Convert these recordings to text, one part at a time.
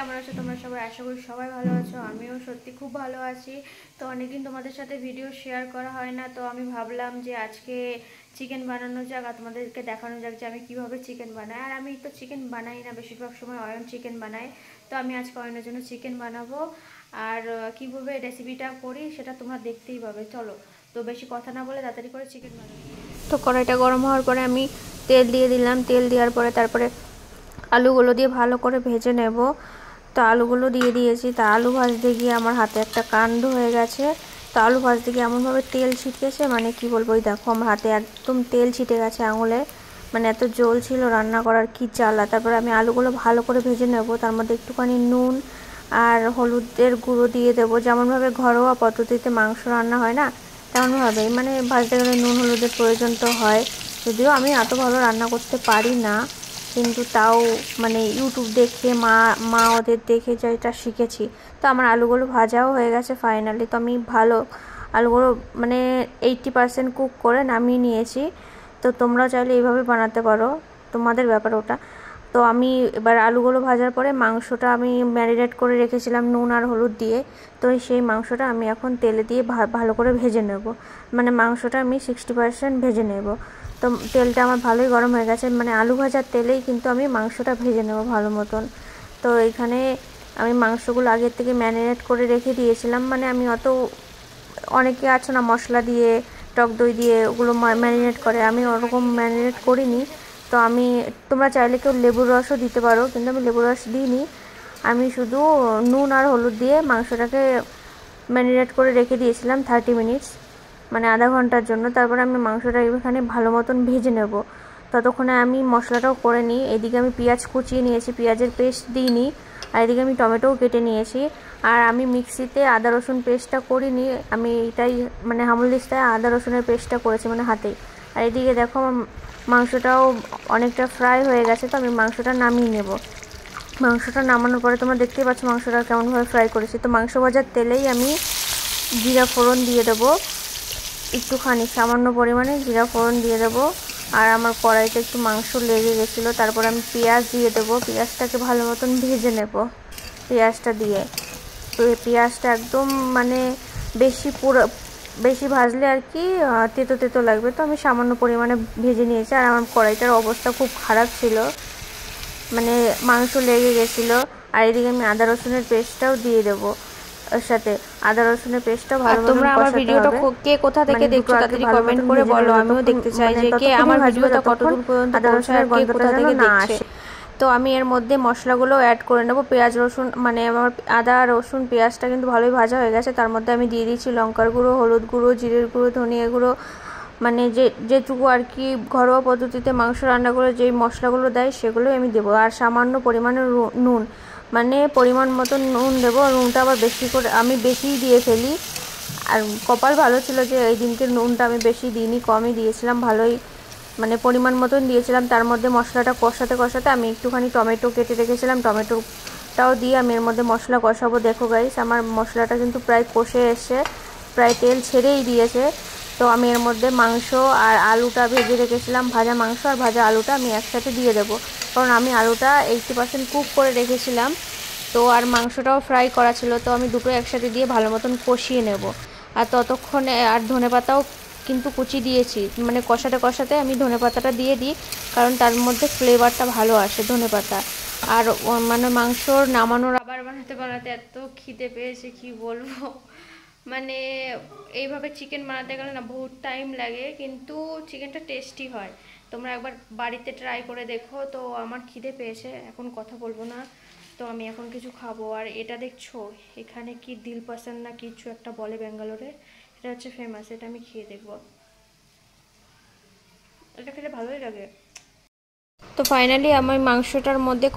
কেমন আছো তোমরা সবাই? আশা করি সবাই ভালো আছো। আমিও সত্যি খুব ভালো আছি। তো অনেকদিন তোমাদের সাথে ভিডিও শেয়ার করা হয় না, তো আমি ভাবলাম যে আজকে চিকেন বানানো যাক আর তোমাদেরকে দেখানো যাক যে আমি কীভাবে চিকেন বানাই। আর আমি তো চিকেন বানাই না, বেশিরভাগ সময় অয়ন চিকেন বানাই। তো আমি আজকে অয়নের জন্য চিকেন বানাবো, আর কীভাবে রেসিপিটা করি সেটা তোমরা দেখতেই পাবে। চলো, তো বেশি কথা না বলে তাড়াতাড়ি করে চিকেন বানাবো। তো কড়াইটা গরম হওয়ার পরে আমি তেল দিয়ে দিলাম। তেল দেওয়ার পরে তারপরে আলুগুলো দিয়ে ভালো করে ভেজে নেব। তো আলুগুলো দিয়ে দিয়েছি। তা আলু ভাজতে গিয়ে আমার হাতে একটা কাণ্ড হয়ে গেছে। তো আলু ভাজতে গিয়ে এমনভাবে তেল ছিটকেছে, মানে কি বলবো, ওই দেখো আমার হাতে একদম তেল ছিটে গেছে আঙুলে। মানে এত জল ছিল রান্না করার, কি জ্বালা। তারপরে আমি আলুগুলো ভালো করে ভেজে নেব। তার মধ্যে একটুখানি নুন আর হলুদের গুঁড়ো দিয়ে দেবো। যেমনভাবে ঘরোয়া পদ্ধতিতে মাংস রান্না হয় না, তেমনভাবেই মানে ভাজতে গেলে নুন হলুদের প্রয়োজন তো হয়। যদিও আমি এত ভালো রান্না করতে পারি না, কিন্তু তাও মানে ইউটিউব দেখে মা ওদের দেখে যেটা শিখেছি। তো আমার আলুগুলো ভাজাও হয়ে গেছে ফাইনালি। তো আমি ভালো আলুগুলো মানে 80% কুক করে নামিয়ে নিয়েছি। তো তোমরা চাইলে এইভাবে বানাতে পারো, তোমাদের ব্যাপার ওটা। তো আমি এবার আলুগুলো ভাজার পরে মাংসটা আমি ম্যারিনেট করে রেখেছিলাম নুন আর হলুদ দিয়ে। তো সেই মাংসটা আমি এখন তেলে দিয়ে ভালো করে ভেজে নেব। মানে মাংসটা আমি 60% ভেজে নেব। তো তেলটা আমার ভালোই গরম হয়ে গেছে, মানে আলু ভাজার তেলেই কিন্তু আমি মাংসটা ভেজে নেব ভালো মতন। তো এখানে আমি মাংসগুলো আগের থেকে ম্যারিনেট করে রেখে দিয়েছিলাম। মানে আমি অনেকে আছে না মশলা দিয়ে টক দই দিয়ে ওগুলো ম্যারিনেট করে, আমি ওরকম ম্যারিনেট করিনি। তো তোমরা চাইলে কেউ লেবুর রসও দিতে পারো, কিন্তু আমি লেবুর রস দিইনি। আমি শুধু নুন আর হলুদ দিয়ে মাংসটাকে ম্যারিনেট করে রেখে দিয়েছিলাম 30 মিনিটস, মানে আধা ঘন্টার জন্য। তারপরে আমি মাংসটা এখানে ভালো মতন ভেজে নেব। ততক্ষণে আমি মশলাটাও করে নিই। এদিকে আমি পেঁয়াজ কুচিয়ে নিয়েছি, পেঁয়াজের পেস্ট দিইনি। আর এদিকে আমি টমেটোও কেটে নিয়েছি। আর আমি মিক্সিতে আদা রসুন পেস্টটা করিনি, আমি এটাই মানে হামুলদিস্তায় আদা রসুনের পেস্টটা করেছি, মানে হাতেই। আর এদিকে দেখো আমার মাংসটাও অনেকটা ফ্রাই হয়ে গেছে। তো আমি মাংসটা নামিয়ে নেব। মাংসটা নামানোর পরে তোমরা দেখতেই পাচ্ছ মাংসটা কেমনভাবে ফ্রাই করেছি। তো মাংস ভাজার তেলেই আমি জিরা ফোড়ন দিয়ে দেবো, একটুখানি সামান্য পরিমাণে জিরা ফোড়ন দিয়ে দেবো। আর আমার কড়াইতে একটু মাংস লেগে গেছিলো। তারপর আমি পেঁয়াজ দিয়ে দেবো, পেঁয়াজটাকে ভালো মতন ভেজে নেব। পেঁয়াজটা দিয়ে তো পেঁয়াজটা একদম মানে বেশি ভাজলে আর কি তেতো তেতো লাগবে। তো আমি সামান্য পরিমাণে ভেজে নিয়েছি। আর আমার কড়াইটার অবস্থা খুব খারাপ ছিল, মানে মাংস লেগে গেছিলো। আর এদিকে আমি আদা রসুনের পেস্টটাও দিয়ে দেবো ওর সাথে। আদা রসুনের পেস্টটা ভালো মতো তোমরা আমার ভিডিওটা কে কোথা থেকে দেখছো তাড়াতাড়ি কমেন্ট করে বলো, আমিও দেখতে চাই যে কে আমার ভিডিওটা কতদূর পর্যন্ত আদা রসুনের গন্ধটা কোথা থেকে দেখছে। তো আমি এর মধ্যে মশলাগুলো অ্যাড করে নেব। পেঁয়াজ রসুন মানে আমার আদা রসুন পেঁয়াজটা কিন্তু ভালোই ভাজা হয়ে গেছে। তার মধ্যে আমি দিয়ে দিয়েছি লঙ্কার গুঁড়ো, হলুদ গুঁড়ো, জিরের গুঁড়ো, ধনিয়া গুঁড়ো, মানে যেটুকু আর কি ঘরোয়া পদ্ধতিতে মাংস রান্না করে যেই মশলাগুলো দেয় সেগুলোই আমি দেবো। আর সামান্য পরিমাণে নুন, মানে পরিমাণ মতো নুন দেবো। নুনটা আবার বেশি করে আমি বেশিই দিয়ে ফেলি। আর কপাল ভালো ছিল যে এই দিনকে নুনটা আমি বেশি দিইনি, কমই দিয়েছিলাম, ভালোই মানে পরিমাণ মতন দিয়েছিলাম। তার মধ্যে মশলাটা কষাতে কষাতে আমি একটুখানি টমেটো কেটে রেখেছিলাম, টমেটোটাও দিয়ে আমি এর মধ্যে মশলা কষাবো। দেখো গাইস, আমার মশলাটা কিন্তু প্রায় কষে এসে প্রায় তেল ছেড়েই দিয়েছে। তো আমি এর মধ্যে মাংস আর আলুটা ভেজে রেখেছিলাম, ভাজা মাংস আর ভাজা আলুটা আমি একসাথে দিয়ে দেবো, কারণ আমি আলুটা 80% কুক করে রেখেছিলাম। তো আর মাংসটাও ফ্রাই করা ছিল। তো আমি দুটো একসাথে দিয়ে ভালো মতন কষিয়ে নেব। আর ততক্ষণে আর ধনেপাতাও কিন্তু কুচি দিয়েছি, মানে কষাতে কষাতে আমি ধনেপাতাটা দিয়ে দিই, কারণ তার মধ্যে ফ্লেভারটা ভালো আসে ধনেপাতা। আর মানে মাংসর নামানোর আবার বানাতে বানাতে এত খিদে পেয়েছে কি বলবো। মানে এইভাবে চিকেন বানাতে গেলে না বহুত টাইম লাগে, কিন্তু চিকেনটা টেস্টি হয়। তোমরা একবার বাড়িতে ট্রাই করে দেখো। তো আমার খিদে পেয়েছে, এখন কথা বলবো না। তো আমি এখন কিছু খাবো। আর এটা দেখছো এখানে কি দিল পাসন্দ না কিছু একটা বলে ব্যাঙ্গালোরে, এটা হচ্ছে ফেমাস, এটা আমি খেয়ে দেখবো। এটা খেলে ভালোই লাগে। তো ফাইনালি আমি মাংসটার মধ্যে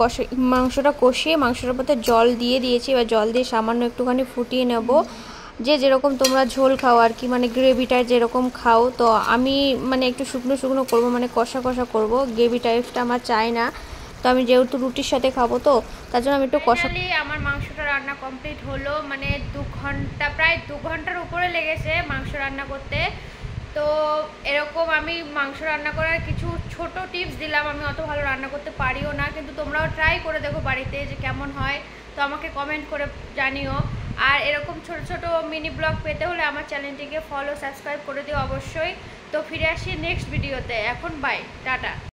মাংসটা কষিয়ে মাংসটার মধ্যে জল দিয়ে দিয়েছি। এবার জল দিয়ে সামান্য একটুখানি ফুটিয়ে নেব, যে যেরকম তোমরা ঝোল খাও আর কি, মানে গ্রেভিটা যেরকম খাও। তো আমি মানে একটু শুকনো শুকনো করবো, মানে কষা কষা করবো, গ্রেভি টাইপটা আমার চাই না। তো আমি যেহেতু রুটির সাথে খাবো, তো তার জন্য আমি একটু কষা। আমার মাংসটা রান্না কমপ্লিট হলো, মানে 2 ঘন্টা, প্রায় 2 ঘন্টার উপরে লেগেছে মাংস রান্না করতে। তো এরকম আমি মাংস রান্না করার কিছু ছোট টিপস দিলাম। আমি অত ভালো রান্না করতে পারিও না, কিন্তু তোমরাও ট্রাই করে দেখো বাড়িতে যে কেমন হয়। তো আমাকে কমেন্ট করে জানিও। আর এরকম ছোট ছোট মিনি ব্লগ পেতে হলে আমার চ্যানেলটিকে ফলো সাবস্ক্রাইব করে দিও অবশ্যই। তো ফিরে আসি নেক্সট ভিডিওতে। এখন বাই, টাটা।